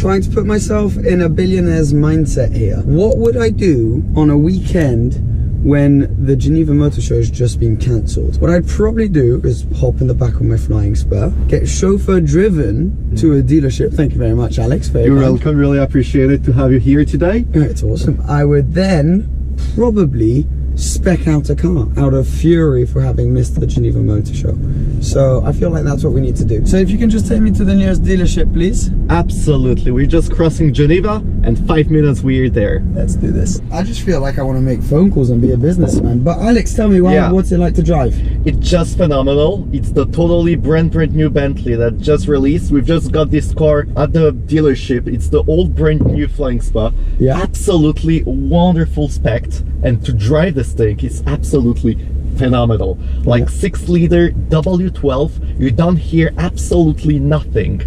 trying to put myself in a billionaire's mindset here. What would I do on a weekend when the Geneva Motor Show has just been cancelled? What I'd probably do is hop in the back of my flying spur, get chauffeur driven to a dealership. Thank you very much, Alex. You're welcome. Really appreciate it to have you here today. It's awesome. I would then probably spec out a car out of fury for having missed the Geneva Motor Show. So I feel like that's what we need to do. So if you can just take me to the nearest dealership, please. Absolutely. We're just crossing Geneva and 5 minutes we're there. Let's do this. I just feel like I want to make phone calls and be a businessman. But Alex, tell me, what's it like to drive? It's just phenomenal. It's the totally brand new Bentley that just released. We've just got this car at the dealership. It's the old brand new Flying Spa. Yeah. Absolutely wonderful spec. And to drive this thing is absolutely phenomenal. Like 6-liter W12, you don't hear absolutely nothing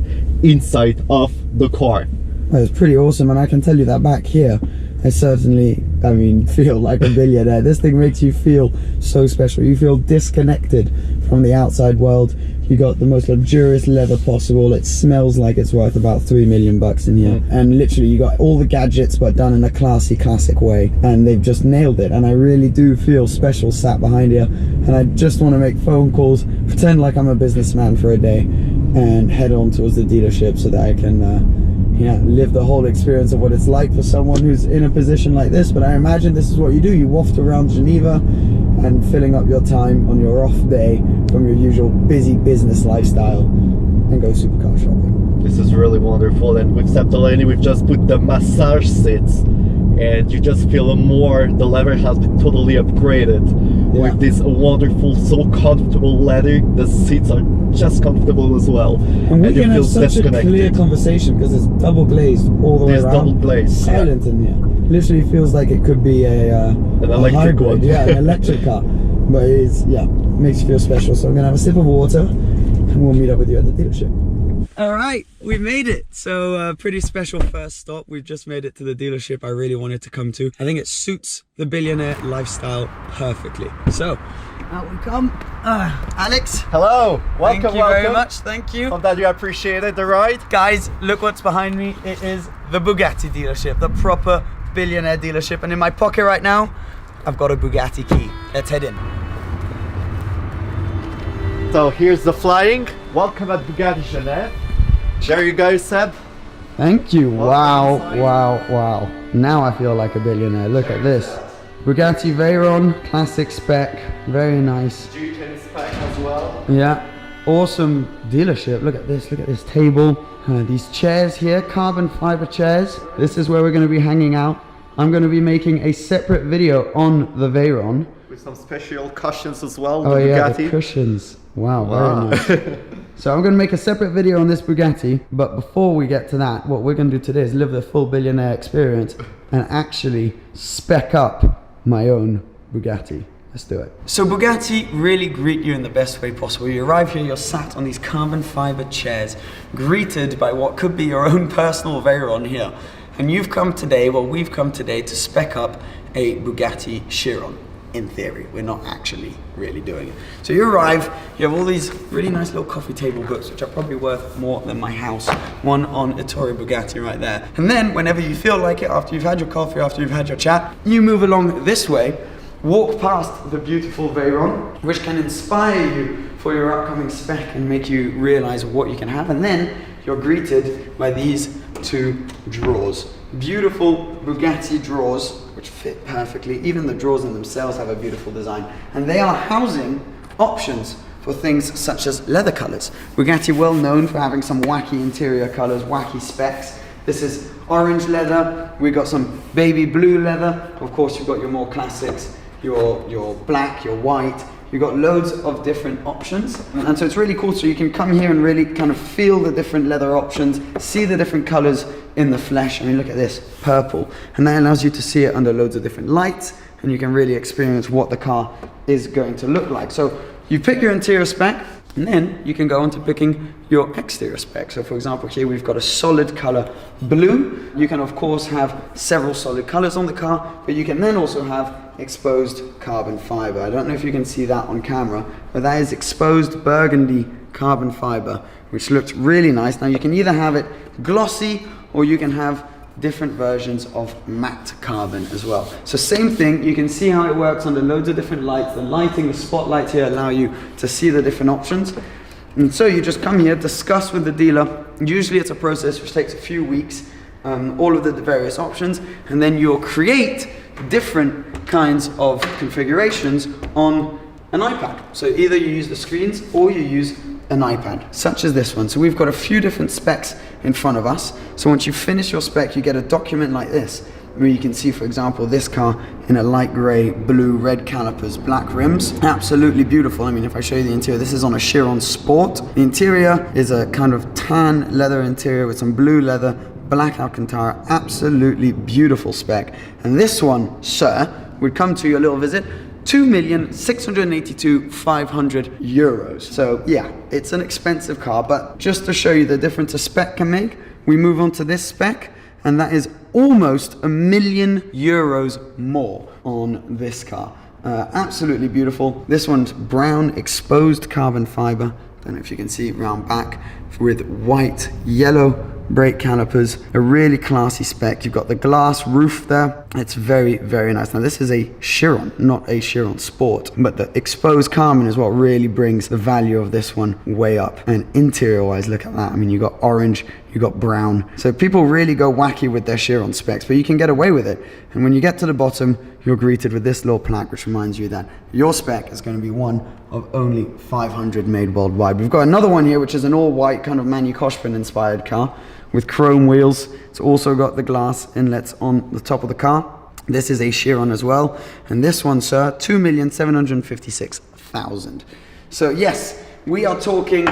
inside of the car. It's pretty awesome, and I can tell you that back here, I certainly, feel like a billionaire. This thing makes you feel so special. You feel disconnected from the outside world. You got the most luxurious leather possible. It smells like it's worth about 3 million bucks in here. And literally you got all the gadgets but done in a classy, classic way. And they've just nailed it. And I really do feel special sat behind here. And I just want to make phone calls, pretend like I'm a businessman for a day, and head on towards the dealership so that I can live the whole experience of what it's like for someone who's in a position like this. But I imagine this is what you do. You waft around Geneva and filling up your time on your off day from your usual busy business lifestyle and go supercar shopping. This is really wonderful. And with Septolani, we've just put the massage seats, and you just feel more, the leather has been totally upgraded with this wonderful, so comfortable leather. The seats are just comfortable as well. And we can have such a clear conversation because it's double glazed all the way around. Double glazed. Silent in here. Literally feels like it could be an electric one. Yeah, an electric car. But it's, makes you feel special. So I'm going to have a sip of water and we'll meet up with you at the dealership. All right, we made it. So pretty special first stop. We've just made it to the dealership I really wanted to come to. I think it suits the billionaire lifestyle perfectly. So out we come. Alex. Hello. Welcome. Thank you very much. Thank you. Hope that you appreciated the ride. Guys, look what's behind me. It is the Bugatti dealership, the proper billionaire dealership. And in my pocket right now, I've got a Bugatti key. Let's head in. So here's the flying. Welcome at Bugatti Genève. There you go, Seb. Thank you. Wow, wow, wow. Now I feel like a billionaire. Look at this. Bugatti Veyron, classic spec, very nice. Duke spec as well. Yeah, awesome dealership. Look at this table. These chairs here, carbon fiber chairs. This is where we're going to be hanging out. I'm going to be making a separate video on the Veyron. With some special cushions as well. Oh yeah, Bugatti. the cushions. Wow, very nice. So I'm going to make a separate video on this Bugatti, but before we get to that, what we're going to do today is live the full billionaire experience and actually spec up my own Bugatti. Let's do it. So Bugatti really greet you in the best way possible. You arrive here, you're sat on these carbon fiber chairs, greeted by what could be your own personal Veyron here. And we've come today to spec up a Bugatti Chiron. In theory, we're not actually really doing it. So you arrive, you have all these really nice little coffee table books, which are probably worth more than my house. One on Ettore Bugatti right there. And then whenever you feel like it, after you've had your coffee, after you've had your chat, you move along this way, walk past the beautiful Veyron, which can inspire you for your upcoming spec and make you realize what you can have. And then you're greeted by these two drawers. Beautiful Bugatti drawers, which fit perfectly. Even the drawers in themselves have a beautiful design. And they are housing options for things such as leather colors. Bugatti well known for having some wacky interior colors, wacky specs. This is orange leather. We got some baby blue leather. Of course, you've got your more classics, your black, your white. You've got loads of different options. And so it's really cool. So you can come here and really kind of feel the different leather options, see the different colors in the flesh. I mean, look at this, purple. And that allows you to see it under loads of different lights, and you can really experience what the car is going to look like. So you pick your interior spec, and then you can go on to picking your exterior spec. So for example, here we've got a solid color blue. You can of course have several solid colors on the car, but you can then also have exposed carbon fiber. I don't know if you can see that on camera, but that is exposed burgundy carbon fiber, which looks really nice. Now you can either have it glossy or you can have different versions of matte carbon as well. So same thing, you can see how it works under loads of different lights. The lighting, the spotlights here allow you to see the different options. And so you just come here, discuss with the dealer. Usually it's a process which takes a few weeks, all of the various options, and then you'll create different kinds of configurations on an iPad. So either you use the screens or you use an iPad, such as this one. So we've got a few different specs in front of us. So once you finish your spec, you get a document like this, where you can see, for example, this car in a light grey, blue, red calipers, black rims. Absolutely beautiful. I mean, if I show you the interior, this is on a Chiron Sport. The interior is a kind of tan leather interior with some blue leather, black Alcantara. Absolutely beautiful spec. And this one, sir, would come to your little visit, 2,682,500 euros. So yeah, it's an expensive car, but just to show you the difference a spec can make, we move on to this spec, and that is almost €1,000,000 more on this car. Absolutely beautiful. This one's brown exposed carbon fiber. Don't know if you can see round back, with white, yellow brake calipers, a really classy spec. You've got the glass roof there. It's very, very nice. Now this is a Chiron, not a Chiron Sport, but the exposed carbon is what really brings the value of this one way up. And interior wise, look at that. I mean, you got orange, you got brown. So people really go wacky with their Chiron specs, but you can get away with it. And when you get to the bottom, you're greeted with this little plaque, which reminds you that your spec is going to be one of only 500 made worldwide. We've got another one here, which is an all-white kind of Manu Koshpin inspired car with chrome wheels. It's also got the glass inlets on the top of the car. This is a Chiron as well. And this one, sir, 2,756,000. So yes, we are talking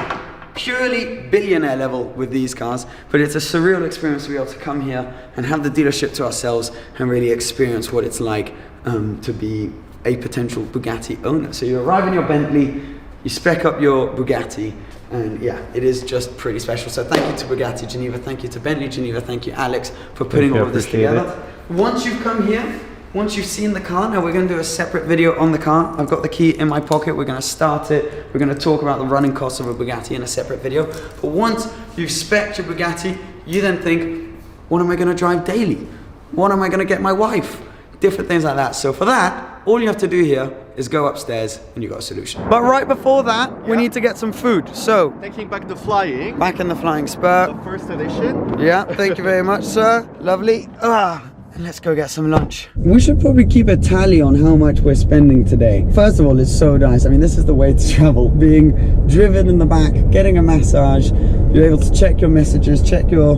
purely billionaire level with these cars, but it's a surreal experience to be able to come here and have the dealership to ourselves and really experience what it's like to be a potential Bugatti owner. So you arrive in your Bentley, you spec up your Bugatti, and yeah, it is just pretty special. So thank you to Bugatti Geneva, thank you to Bentley Geneva, thank you Alex for putting all of this together. Once you've come here, once you've seen the car, now we're going to do a separate video on the car. I've got the key in my pocket, we're going to start it, we're going to talk about the running costs of a Bugatti in a separate video. But once you've spec'd your Bugatti, you then think, what am I going to drive daily? What am I going to get my wife? Different things like that. So for that, all you have to do here is go upstairs and you got a solution. But right before that, we need to get some food. So, taking back the flying. Back in the Flying Spur. The first edition. Yeah, thank you very much, sir. Lovely. And let's go get some lunch. We should probably keep a tally on how much we're spending today. First of all, it's so nice. I mean, this is the way to travel. Being driven in the back, getting a massage. You're able to check your messages, check your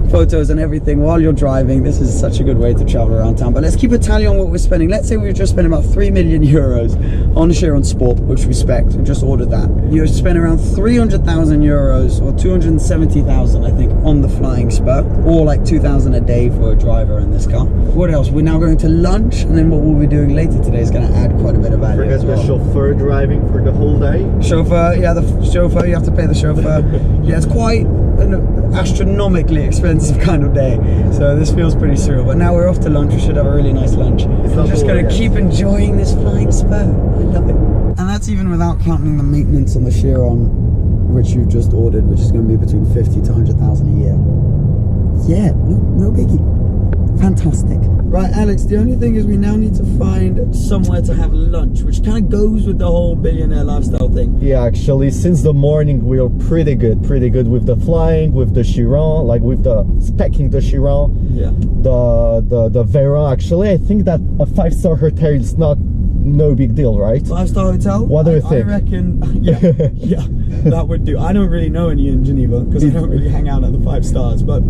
photos and everything while you're driving. This is such a good way to travel around town. But let's keep a tally on what we're spending. Let's say we've just spent about 3 million euros on Chiron Sport, which we spec. We just ordered that. You spent around 300,000 euros or 270,000, I think, on the Flying Spur, or like 2,000 a day for a driver in this car. What else? We're now going to lunch, and then what we'll be doing later today is going to add quite a bit of value. Forget as well. The chauffeur driving for the whole day. Chauffeur, yeah, the chauffeur. You have to pay the chauffeur. Yeah, it's quite an astronomically expensive kind of day, so this feels pretty surreal. But now we're off to lunch. We should have a really nice lunch. I'm just going to keep enjoying this Flying Spur. I love it. And that's even without counting the maintenance on the Chiron, which you've just ordered, which is going to be between 50 to 100,000 a year. Yeah, no biggie. Fantastic. Right, Alex, the only thing is we now need to find somewhere to have lunch, which kind of goes with the whole billionaire lifestyle thing. Yeah, actually, since the morning we are pretty good with the flying, with the Chiron, like with the specking the Chiron. Yeah. The Veyron, actually, I think that a 5-star hotel is no big deal, right? 5-star hotel? What do you think? I reckon, yeah, that would do. I don't really know any in Geneva because I don't really hang out at the 5 stars, but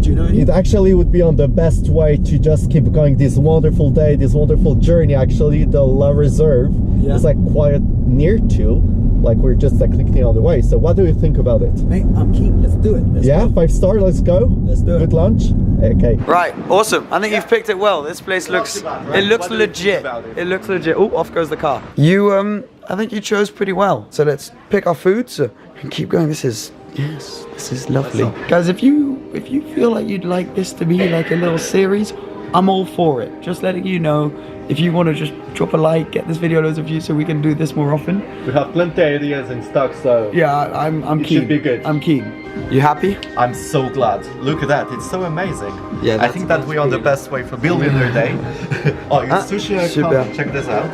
do you know any? It actually would be on the best way to just keep going this wonderful day, this wonderful journey. Actually, the La Reserve is like quite near to, like we're just like clicking on the way. So what do you think about it? Mate, I'm keen. Let's do it. Let's go. 5-star, let's go. Let's do it. Good lunch. Okay. Right, awesome. I think you've picked it well. This place looks, it looks legit. It looks legit. Oh, off goes the car. You, I think you chose pretty well. So let's pick our foods and keep going. This is lovely. Guys, if you feel like you'd like this to be like a little series, I'm all for it. Just letting you know, if you want to just drop a like, get this video loads of views so we can do this more often. We have plenty of ideas in stock, so yeah, I'm it keen. should be good. I'm keen. You happy? I'm so glad. Look at that, it's so amazing. Yeah, I think that we're on the best way for Billionaire Day. Oh, your sushi, super. check this out.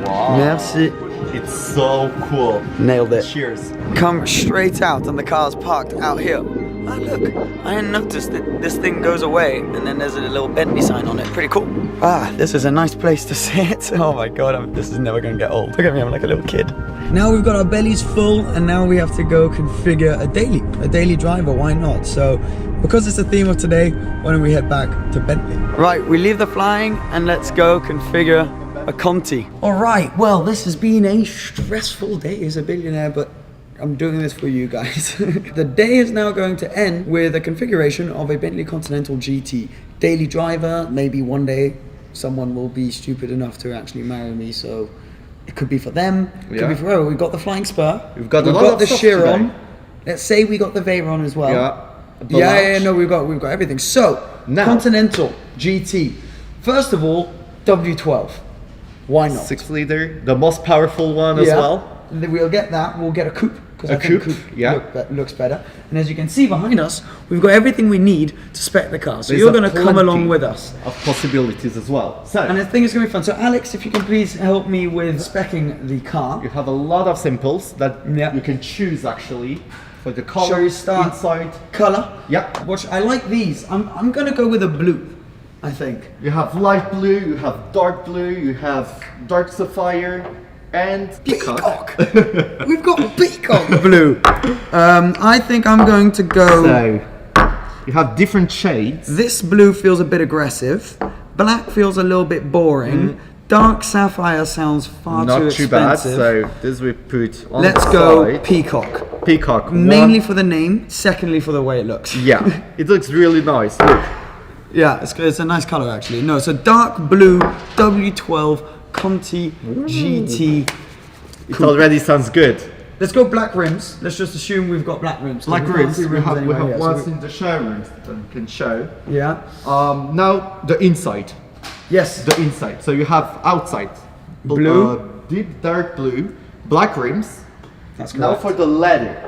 Wow. Merci. It's so cool. Nailed it. Cheers. Come straight out and the car's parked out here. Oh look, I hadn't noticed that this thing goes away and then there's a little Bentley sign on it. Pretty cool. Ah, this is a nice place to sit. Oh my god, this is never gonna get old. Look at me, I'm like a little kid. Now we've got our bellies full and now we have to go configure a daily driver, why not? So, because it's the theme of today, why don't we head back to Bentley? Right, we leave the flying and let's go configure a Conti. All right, well, this has been a stressful day as a billionaire, but I'm doing this for you guys. The day is now going to end with a configuration of a Bentley Continental GT. Daily driver, maybe one day someone will be stupid enough to actually marry me, so it could be for them, it could be for whoever. We've got the flying spur, we've got the Chiron. Let's say we got the Veyron as well. Yeah, no, we've got everything. So, now, Continental GT. First of all, W12. Why not? 6-liter, the most powerful one as well. We'll get that. We'll get a coupe. A coupe, looks better. And as you can see behind us, we've got everything we need to spec the car. So you're going to come along with us. Of possibilities as well. So, and I think it's going to be fun. So Alex, if you can please help me with specing the car. You have a lot of simples that you can choose actually for the color, shall we start inside, color. Yeah. Which I like these. I'm going to go with a blue. I think. You have light blue, you have dark blue, you have dark sapphire, and peacock. We've got peacock blue. I think I'm going to go. So, you have different shades. This blue feels a bit aggressive. Black feels a little bit boring. Dark sapphire sounds far too expensive. Not too bad. So this we put on Let's the go side. peacock. Peacock. Mainly for the name. Secondly for the way it looks. Yeah, it looks really nice. Look. Yeah, it's a nice color actually. No, so dark blue W12 Conti GT. It already sounds good. Let's go black rims. Let's just assume we've got black rims. Black rims. We have anyway, ones in the showroom that we can show. Yeah. Now the inside. Yes. The inside. So you have outside blue, deep dark blue, black rims. That's correct. Now for the leather,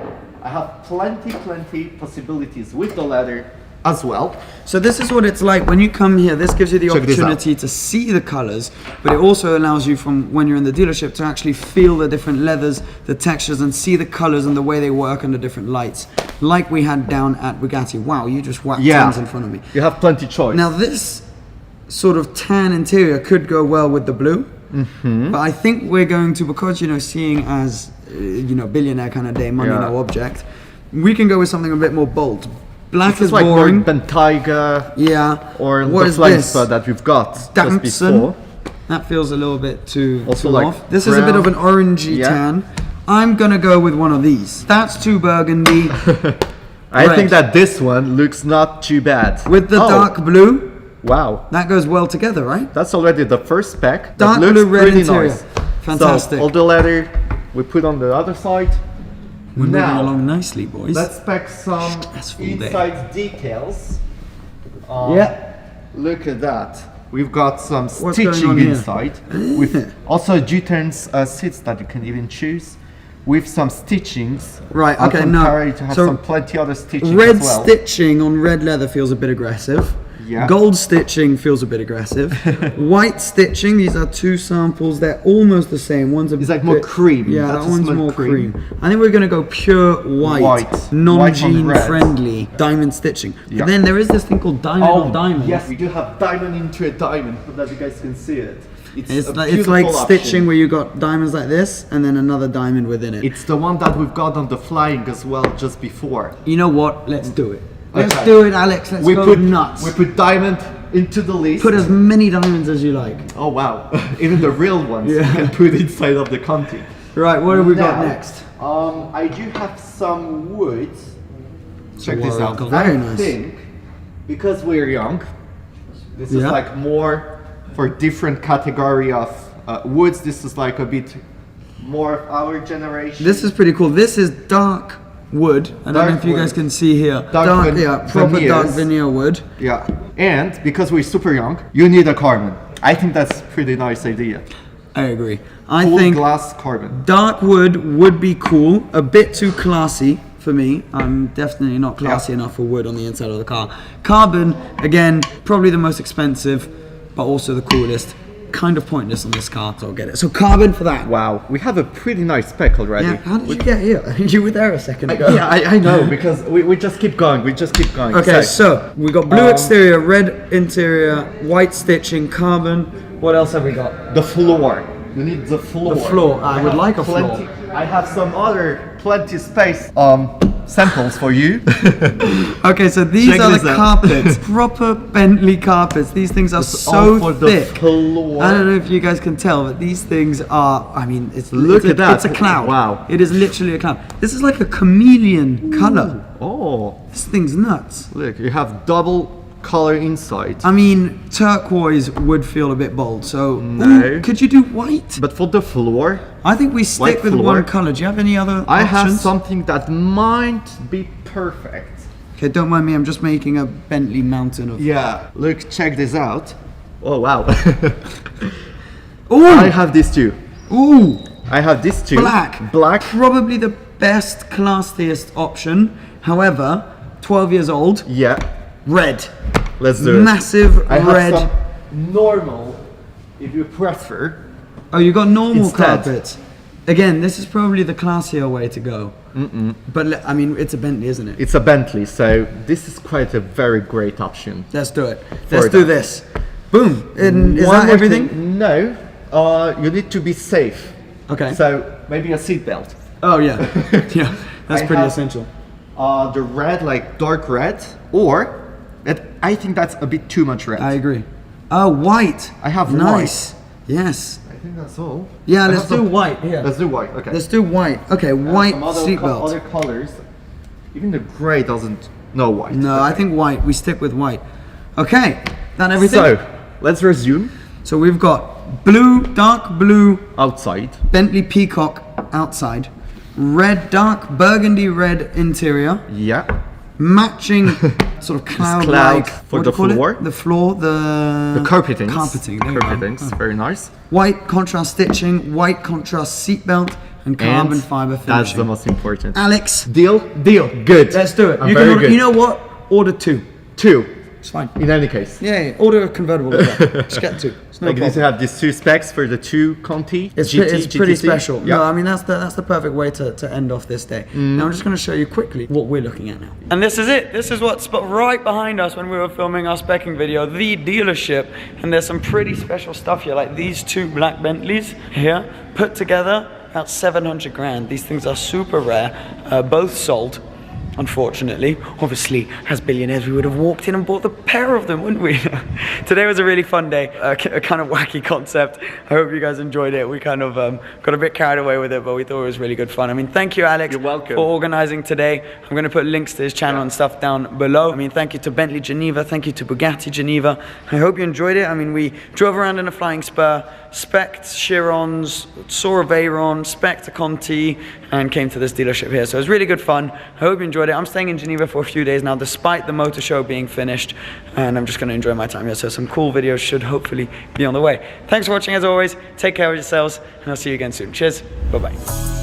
I have plenty possibilities with the leather as well. So this is what it's like when you come here. This gives you the opportunity to see the colors, but it also allows you from when you're in the dealership to actually feel the different leathers, the textures, and see the colors and the way they work under different lights, like we had down at Bugatti. Wow, you just whacked tons in front of me. You have plenty choice. Now this sort of tan interior could go well with the blue, but I think we're going to, because seeing as billionaire kind of day, money no object, we can go with something a bit more bold. Black is like boring. Bentayga. Yeah. Or what the flying spur that we've got just before. That feels a little bit too like off. This is a bit of an orangey tan. I'm gonna go with one of these. That's too burgundy. I think that this one looks not too bad. With the dark blue. Wow. That goes well together, right? That's already the first spec. Dark blue, red interior. Nice. Fantastic. So all the leather we put on the other side. We're moving along nicely, boys. Let's spec some inside details. Look at that. We've got some stitching inside. With also G-turns seats that you can even choose. With some stitchings. Right, okay, no. To have some plenty other stitching red as well. Stitching on red leather feels a bit aggressive. Yeah. Gold stitching feels a bit aggressive. White stitching, these are two samples, they're almost the same. One's a it's like more cream. Yeah, that one's more cream. I think we're going to go pure white non-jean friendly diamond stitching. Yeah. But then there is this thing called diamond on diamond. Yes, we do have diamond into a diamond, so that you guys can see it. It's like stitching where you got diamonds like this and then another diamond within it. It's the one that we've got on the flying as well just before. You know what? Let's do it. Let's do it, Alex. Let's go nuts. We put diamond into the list. Put as many diamonds as you like. Oh wow! Even the real ones you can put inside of the Conti. Right. What have we got next? I do have some wood. Check this out. Very nice. I think because we're young, this is like more for different category of woods. This is like a bit more of our generation. This is pretty cool. This is dark wood. I don't know if you guys can see here. Dark proper dark veneers. veneer wood. Yeah, and because we're super young, you need a carbon. I think that's a pretty nice idea. I agree. I Full think glass carbon. dark wood would be cool. A bit too classy for me. I'm definitely not classy enough for wood on the inside of the car. Carbon, again, probably the most expensive, but also the coolest. Kind of pointless on this car, so I'll get it. So carbon for that. Wow, we have a pretty nice spec already. Yeah, how did you get here? You were there a second ago. Yeah, I know, because we just keep going, Okay, so we got blue exterior, red interior, white stitching, carbon. What else have we got? The floor. You need the floor. The floor. I would like a floor. I have some other plenty space samples for you. Okay, so these Check are this the out. carpets, proper Bentley carpets. These things are all so for the thick. floor. I don't know if you guys can tell, but these things are, I mean, Look at that. It's a cloud. Wow. It is literally a cloud. This is like a chameleon color. Oh, This thing's nuts. look, you have double color inside. I mean, turquoise would feel a bit bold, so No. ooh, could you do white? But for the floor, I think we stick White with floor. one color. Do you have any other I have options? something that might be perfect. Okay, don't mind me, I'm just making a Bentley mountain of... Yeah, look, check this out. Oh wow. Ooh! I have these two. Ooh! I have these two. Black. Probably the best, classiest option. However, 12 years old. Yeah. Red. Let's do it. Massive I have red. some normal, if you prefer. Oh, you got normal Instead. carpets. Again, this is probably the classier way to go. But I mean, it's a Bentley, isn't it? It's a Bentley, so this is quite a very great option. Let's do it. Let's do that. this. Boom. And is One that more everything? thing. No, you need to be safe. Okay. So maybe a seatbelt. Oh yeah. Yeah. That's I pretty have- essential. The red, like dark red, or I think that's a bit too much red. I agree. Oh, white. I have nice. Yes. I think that's all. Yeah, I let's have do some- white here. Let's do white. Okay. Let's do white. Okay, white Some other seatbelt. other colors. Even the gray doesn't. No white. No, I Okay. think white. We stick with white. Okay, that everything? So let's resume. So we've got blue, dark blue, Outside. Bentley Peacock outside, red, dark burgundy red interior, Yeah. matching sort of cloud-like. for what the do you call it? floor. The floor, the Carpetings. Carpeting. There you go. Carpetings. Very nice. White contrast stitching, white contrast seatbelt, and carbon fiber finishing. That's the most important. Alex, Deal. deal. Good. Let's do it. I'm You very can order, good. you know what? Order two. Two. It's fine. In any case. Yeah, order a convertible as well. Just get two. It's no Like you need to problem. have these two specs for the two Conti. It's, GT, it's pretty GTC. special. Yeah. No, I mean that's the perfect way to end off this day. Now I'm just going to show you quickly what we're looking at now. And this is it. This is what's right behind us when we were filming our specking video, the dealership. And there's some pretty special stuff here, like these two black Bentleys here, put together about 700 grand. These things are super rare, both sold. Unfortunately, obviously, as billionaires, we would have walked in and bought the pair of them, wouldn't we? Today was a really fun day, a kind of wacky concept. I hope you guys enjoyed it. We kind of got a bit carried away with it, but we thought it was really good fun. I mean, thank you, Alex, You're welcome. for organizing today. I'm going to put links to his channel and stuff down below. I mean, thank you to Bentley Geneva, thank you to Bugatti Geneva. I hope you enjoyed it. I mean, we drove around in a Flying Spur, spec'd Chirons, saw a Veyron, spec'd a Conti, and came to this dealership here. So it was really good fun. I hope you enjoyed it. I'm staying in Geneva for a few days now, despite the motor show being finished, and I'm just going to enjoy my time here. So some cool videos should hopefully be on the way. Thanks for watching as always. Take care of yourselves, and I'll see you again soon. Cheers. Bye-bye.